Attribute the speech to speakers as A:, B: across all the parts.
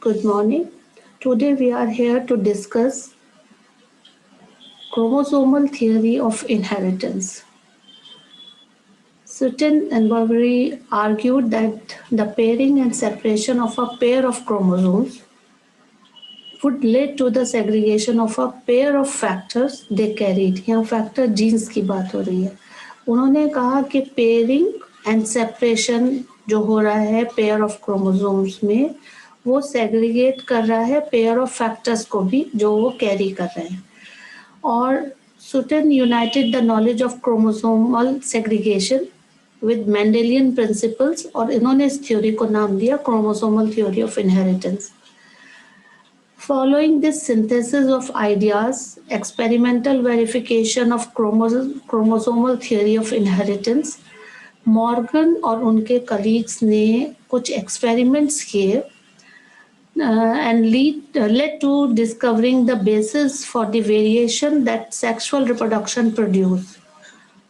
A: Good morning. Today we are here to discuss chromosomal theory of inheritance. Sutton and Boveri argued that the pairing and separation of a pair of chromosomes would lead to the segregation of a pair of factors they carried. यहाँ factor genes की बात हो रही है. उन्होंने कहा कि pairing and separation जो हो रहा है pair of chromosomes में वो segregate कर रहा है pair of factors को भी जो वो carry कर रहे हैं. और Sutton united the knowledge of chromosomal segregation with Mendelian principles और इन्होंने इस theory को नाम दिया chromosomal theory of inheritance. Following this synthesis of ideas, experimental verification of chromosomal theory of inheritance, Morgan और उनके colleagues ने कुछ experiments किए and led to discovering the basis for the variation that sexual reproduction produce.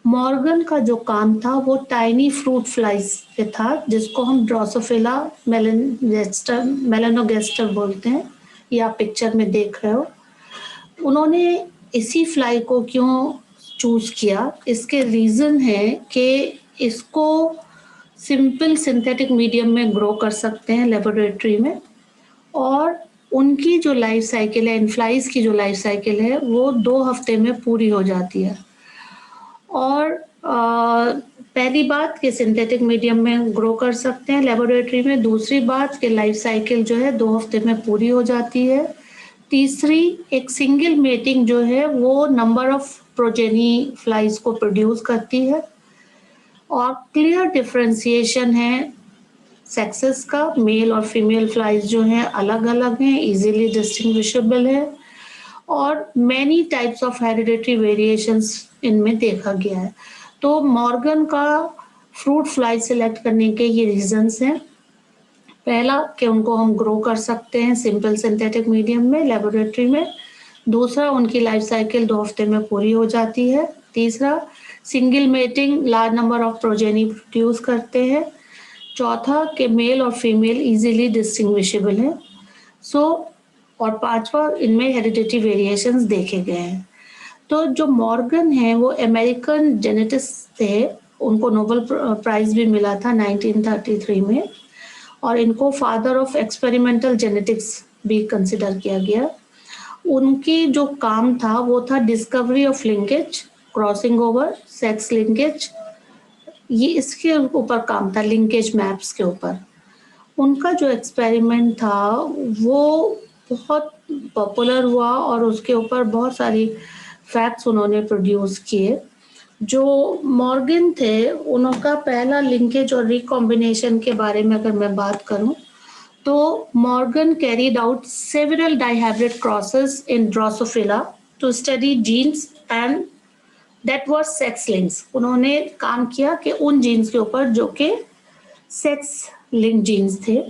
A: Morgan का जो काम था वो टाइनी फ्रूट फ्लाइज पे था जिसको हम ड्रोसोफिला मेलानोगेस्टर बोलते हैं, ये आप पिक्चर में देख रहे हो. उन्होंने इसी फ्लाई को क्यों चूज किया, इसके रीजन है कि इसको सिंपल सिंथेटिक मीडियम में ग्रो कर सकते हैं लेबोरेटरी में और उनकी जो लाइफ साइकिल है, इन फ्लाइज की जो लाइफ साइकिल है वो 2 हफ्ते में पूरी हो जाती है. और पहली बात कि सिंथेटिक मीडियम में ग्रो कर सकते हैं लेबोरेटरी में. दूसरी बात कि लाइफ साइकिल जो है 2 हफ्ते में पूरी हो जाती है. तीसरी, एक सिंगल मेटिंग जो है वो नंबर ऑफ प्रोजेनी फ्लाइज को प्रोड्यूस करती है. और क्लियर डिफरेंशिएशन है सेक्सेस का. मेल और फीमेल फ्लाइज जो हैं अलग अलग हैं, इजीली डिस्टिंग्विशेबल है और many types of hereditary variations इनमें देखा गया है. तो मॉर्गन का फ्रूट फ्लाई सिलेक्ट करने के ये रीजंस हैं. पहला कि उनको हम ग्रो कर सकते हैं सिंपल सिंथेटिक मीडियम में लेबोरेटरी में. दूसरा, उनकी लाइफ साइकिल 2 हफ्ते में पूरी हो जाती है. तीसरा, single mating large number of progeny produce करते हैं. चौथा कि मेल और फीमेल इजीली डिस्टिंग्विशेबल है. और पांचवा, इनमें हेरिडिटरी वेरिएशंस देखे गए हैं. तो जो मॉर्गन है वो अमेरिकन जेनेटिस्ट थे, उनको नोबेल प्राइज भी मिला था 1933 में और इनको फादर ऑफ एक्सपेरिमेंटल जेनेटिक्स भी कंसिडर किया गया. उनकी जो काम था वो था discovery of linkage, crossing over, sex linkage, ये इसके ऊपर काम था, लिंकेज मैप्स के ऊपर. उनका जो एक्सपेरिमेंट था वो बहुत पॉपुलर हुआ और उसके ऊपर बहुत सारी फैक्ट्स उन्होंने प्रोड्यूस किए. जो मॉर्गन थे उनका पहला लिंकेज और रिकॉम्बिनेशन के बारे में अगर मैं बात करूं तो Morgan carried out several dihybrid crosses in Drosophila to study genes and that were sex links. उन्होंने काम किया कि उन जीन्स के ऊपर जो कि सेक्स लिंक जीन्स थे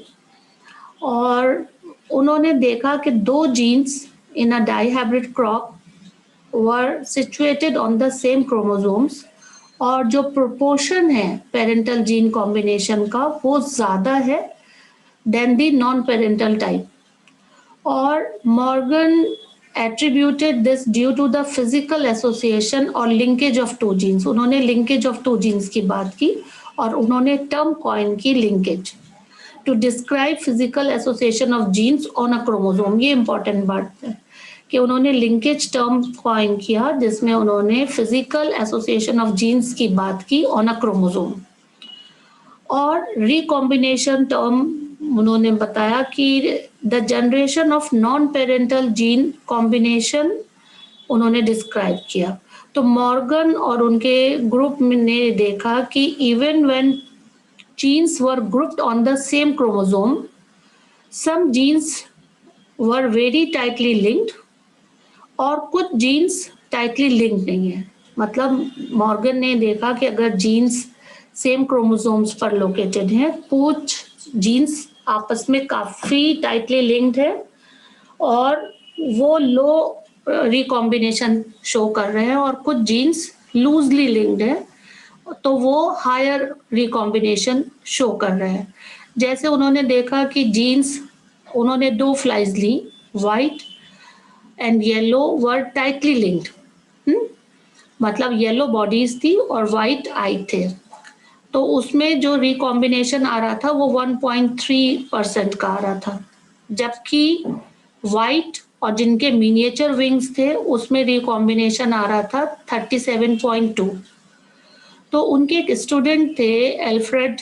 A: और उन्होंने देखा कि 2 genes in a dihybrid crop were situated on the same chromosomes और जो proportion है parental gene combination का वो ज़्यादा है than the non-parental type. और Morgan attributed this due to the physical association और linkage of 2 genes. उन्होंने linkage of 2 genes की बात की और उन्होंने term coin की linkage to describe physical association of genes on a chromosome. ये important बात है कि उन्होंने लिंकेज टर्म कॉइन किया जिसमें उन्होंने फिजिकल एसोसिएशन ऑफ जीन्स की बात की ऑन अ क्रोमोसोम. और रिकॉम्बिनेशन टर्म उन्होंने बताया कि the generation of non parental gene combination उन्होंने डिस्क्राइब किया. तो मॉर्गन और उनके ग्रुप ने देखा कि even when genes were grouped on the same chromosome, some genes were very tightly linked और कुछ जीन्स टाइटली लिंक नहीं है. मतलब मॉर्गन ने देखा कि अगर जीन्स सेम क्रोमोसोम्स पर लोकेटेड हैं, कुछ जीन्स आपस में काफी टाइटली लिंक्ड है और वो लो रिकॉम्बिनेशन शो कर रहे हैं और कुछ जीन्स लूजली लिंक्ड है तो वो हायर रिकॉम्बिनेशन शो कर रहे हैं. जैसे उन्होंने देखा कि जीन्स उन्होंने 2 फ्लाइज ली, white and yellow were tightly linked, मतलब येलो बॉडीज थी और वाइट आई थे। तो उसमें जो रिकॉम्बिनेशन आ रहा था वो 1.3% का आ रहा था, जबकि वाइट और जिनके मिनिएचर विंग्स थे उसमें रिकॉम्बिनेशन आ रहा था 37.2। तो उनके एक स्टूडेंट थे एल्फ्रेड,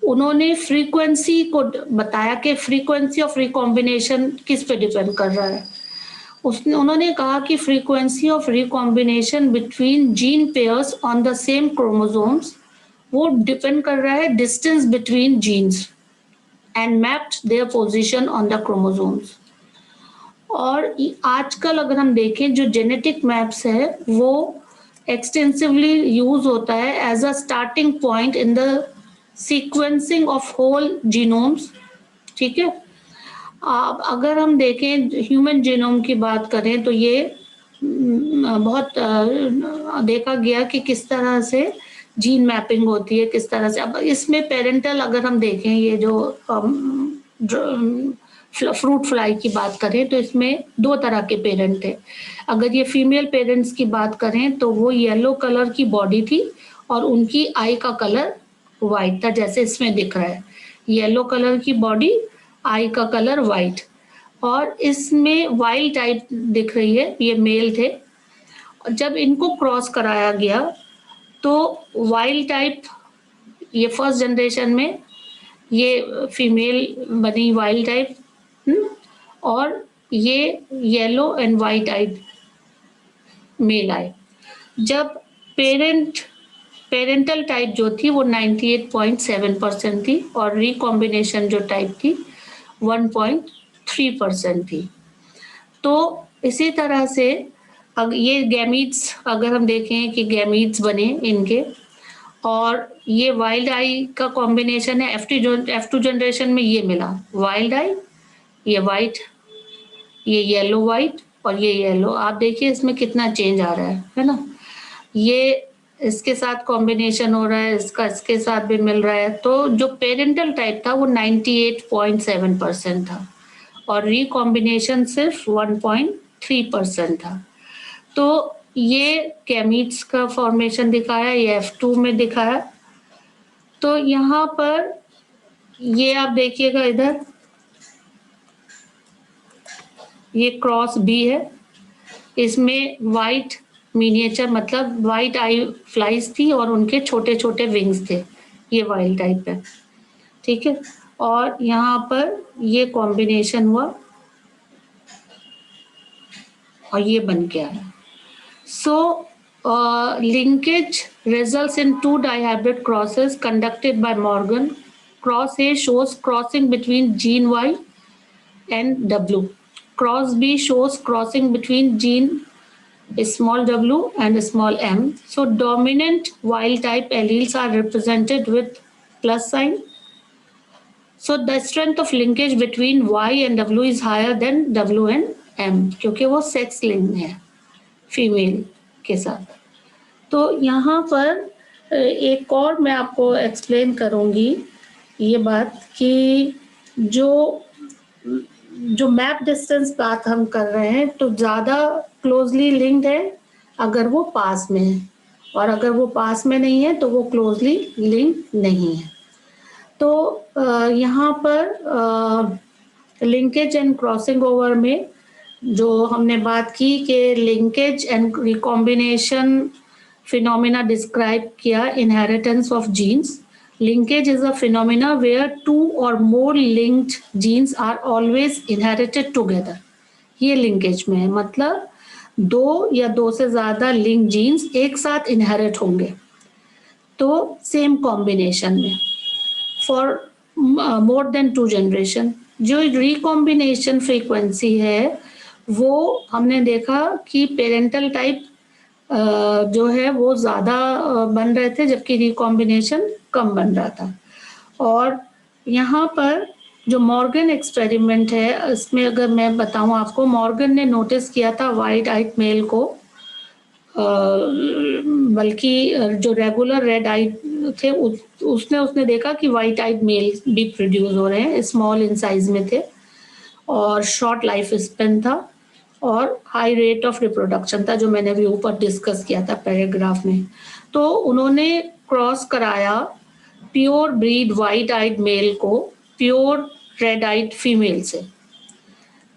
A: उन्होंने फ्रीक्वेंसी को बताया कि फ्रीक्वेंसी ऑफ रिकॉम्बिनेशन किस पे डिपेंड कर रहा है। उन्होंने कहा कि frequency of recombination between gene pairs on the same chromosomes वो डिपेंड कर रहा है distance between genes and mapped their position on the chromosomes. और आजकल अगर हम देखें जो जेनेटिक मैप्स है वो एक्सटेंसिवली यूज होता है as a starting point in the sequencing of whole genomes. ठीक है, अब अगर हम देखें ह्यूमन जीनोम की बात करें तो ये बहुत देखा गया कि किस तरह से जीन मैपिंग होती है, किस तरह से। अब इसमें पेरेंटल अगर हम देखें, ये जो फ्रूट फ्लाई की बात करें तो इसमें 2 तरह के पेरेंट थे। अगर ये फीमेल पेरेंट्स की बात करें तो वो येलो कलर की बॉडी थी और उनकी आई का कलर वाइट था, जैसे इसमें दिख रहा है, येलो कलर की बॉडी, आई का कलर वाइट। और इसमें वाइल्ड टाइप दिख रही है, ये मेल थे। जब इनको क्रॉस कराया गया तो वाइल्ड टाइप, ये फर्स्ट जनरेशन में ये फीमेल बनी वाइल्ड टाइप, और ये yellow and white eyed male आए। जब पेरेंटल टाइप जो थी वो 98.7% थी और रिकॉम्बिनेशन जो टाइप थी 1.3% थी। तो इसी तरह से ये गैमीट्स अगर हम देखें कि गैमीट्स बने इनके, और ये वाइल्ड आई का कॉम्बिनेशन है, F2 जनरेशन में ये मिला वाइल्ड आई, ये वाइट, ये येलो वाइट और ये येलो। आप देखिए इसमें कितना चेंज आ रहा है ना। ये इसके साथ कॉम्बिनेशन हो रहा है, इसका इसके साथ भी मिल रहा है। तो जो पेरेंटल टाइप था वो 98.7% था और रिकॉम्बिनेशन सिर्फ 1.3% था। तो ये गैमीट्स का फॉर्मेशन दिखाया, ये F2 में दिखाया। तो यहाँ पर ये आप देखिएगा, इधर ये क्रॉस बी है, इसमें वाइट मिनिएचर मतलब वाइट आई फ्लाइज थी और उनके छोटे छोटे विंग्स थे, ये वाइल्ड टाइप है। ठीक है, और यहाँ पर ये कॉम्बिनेशन हुआ और ये बन के आया। सो linkage results in 2 dihybrid crosses conducted by Morgan. Cross A shows crossing between gene Y and W. Cross B shows crossing between gene small w and small m. So dominant wild type alleles are represented with plus sign. So the strength of linkage between Y and W is higher than W and M क्योंकि वो sex link है female के साथ। तो यहाँ पर एक और मैं आपको एक्सप्लेन करूँगी ये बात कि जो मैप डिस्टेंस बात हम कर रहे हैं तो ज़्यादा क्लोजली लिंक्ड है अगर वो पास में है, और अगर वो पास में नहीं है तो वो क्लोजली लिंक नहीं है। तो यहाँ पर लिंकेज एंड क्रॉसिंग ओवर में जो हमने बात की कि linkage and recombination phenomena describe किया inheritance of genes. Linkage is a phenomena where 2 or more linked genes are always inherited together. ये लिंकेज में है, मतलब 2 या 2 से ज्यादा लिंक जीन्स एक साथ इनहेरिट होंगे तो सेम कॉम्बिनेशन में फॉर मोर देन 2 जनरेशन। जो रिकॉम्बिनेशन फ्रीक्वेंसी है वो हमने देखा कि पेरेंटल टाइप जो है वो ज़्यादा बन रहे थे जबकि रिकॉम्बिनेशन कम बन रहा था। और यहाँ पर जो मॉर्गन एक्सपेरिमेंट है इसमें अगर मैं बताऊँ आपको, मॉर्गन ने नोटिस किया था वाइट आइट मेल को, बल्कि जो रेगुलर रेड आइट थे उसने देखा कि वाइट आइट मेल भी प्रोड्यूस हो रहे हैं, स्मॉल इन साइज में थे। और शॉर्ट लाइफ स्पेन था और हाई रेट ऑफ रिप्रोडक्शन था, जो मैंने अभी ऊपर डिस्कस किया था पैराग्राफ में। तो उन्होंने क्रॉस कराया pure breed white eyed male को प्योर रेड आइड फीमेल से।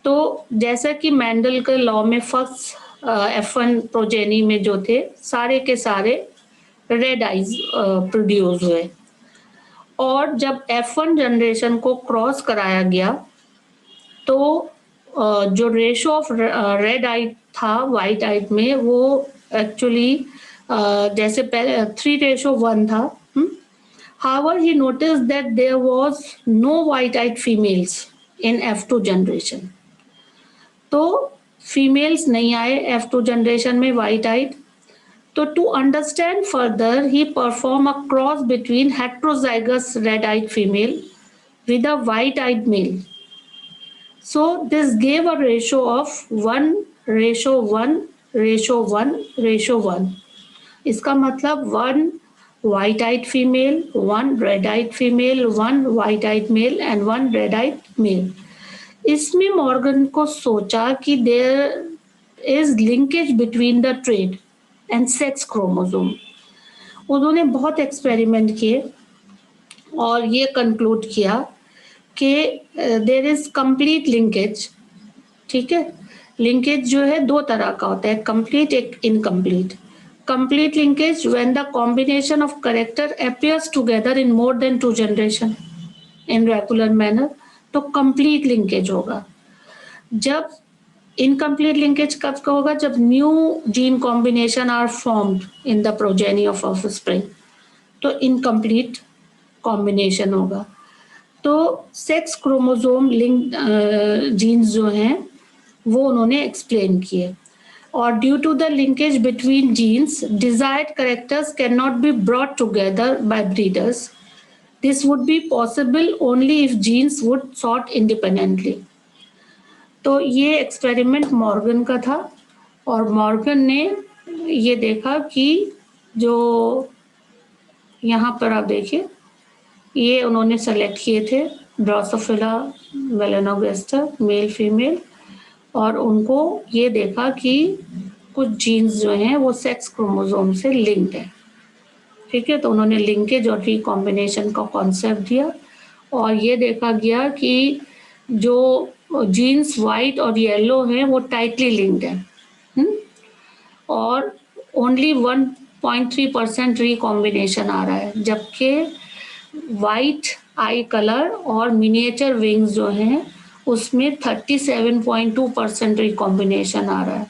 A: तो जैसा कि मैंडल के लॉ में फर्स्ट F1 प्रोजेनी में जो थे सारे के सारे रेड आइज प्रोड्यूस हुए, और जब F1 जनरेशन को क्रॉस कराया गया तो जो रेशो ऑफ रेड आइड था वाइट आइड में वो एक्चुअली जैसे पहले 3:1 था। However, he noticed that there was no white-eyed females in F2 generation. तो फीमेल्स नहीं आए F2 जनरेशन में वाइट आइड। तो to understand further he perform a cross between heterozygous red eyed female with a white-eyed male. So this gave a ratio of 1:1:1:1:1. इसका मतलब 1 white-eyed female, 1 red-eyed female, 1 white-eyed male and 1 red-eyed male. इसमें Morgan को सोचा कि there is linkage between the trait and sex chromosome. उन्होंने बहुत experiment किए और ये कंक्लूड किया कि देयर इज कंप्लीट लिंकेज। ठीक है, लिंकेज जो है दो तरह का होता है, कंप्लीट एक incomplete. Complete linkage when the combination of character appears together in more than 2 generation in regular manner, तो कंप्लीट लिंकेज होगा। जब इनकम्प्लीट लिंकेज कब का होगा? जब new gene combination are formed in the progeny of offspring, तो incomplete combination होगा। तो सेक्स क्रोमोसोम लिंक जीन्स जो हैं वो उन्होंने एक्सप्लेन किए। और due to the linkage between genes desired characters can not be brought together by breeders. This would be possible only if genes would sort independently. तो ये एक्सपेरिमेंट मॉर्गन का था और मॉर्गन ने ये देखा कि जो यहाँ पर आप देखिए ये उन्होंने सेलेक्ट किए थे ड्रोसोफिला मेलानोगास्टर मेल फीमेल, और उनको ये देखा कि कुछ जीन्स जो हैं वो सेक्स क्रोमोसोम से लिंक्ड है। ठीक है, तो उन्होंने लिंकेज और रिकॉम्बिनेशन का कॉन्सेप्ट दिया और ये देखा गया कि जो जीन्स वाइट और येलो हैं वो टाइटली लिंक्ड है और ओनली 1.3% रिकॉम्बिनेशन आ रहा है, जबकि वाइट आई कलर और मिनिएचर विंग्स जो हैं उसमें 37.2% रिकॉम्बिनेशन आ रहा है।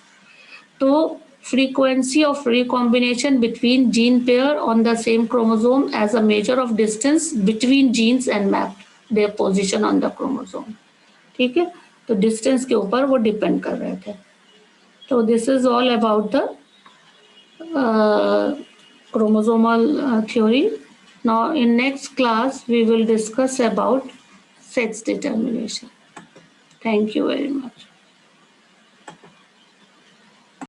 A: तो frequency of recombination between gene pair on the same chromosome as a measure of distance between genes and map their position on the chromosome. ठीक है, तो डिस्टेंस के ऊपर वो डिपेंड कर रहे थे। तो this is all about the chromosomal theory. Now in next class we will discuss about sex determination. Thank you very much.